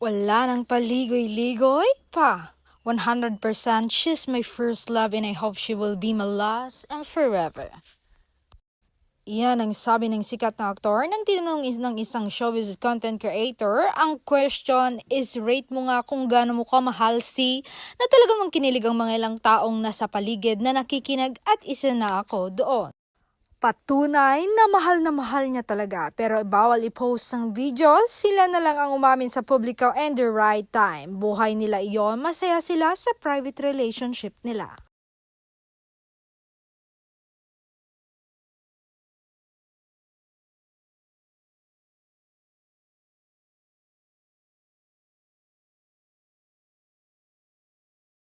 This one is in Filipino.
Wala nang paligoy-ligoy pa. 100% she's my first love and I hope she will be my last and forever. Iyan ang sabi ng sikat na aktor nang tinanong ng isang showbiz content creator. Ang question is rate mo nga kung gaano mo kamahal si na talagang kinilig ang mga ilang taong nasa paligid na nakikinag at isa na ako doon. Patunay na mahal niya talaga pero bawal i-post ang video, sila na lang ang umamin sa publiko and the right time. Buhay nila iyon, masaya sila sa private relationship nila.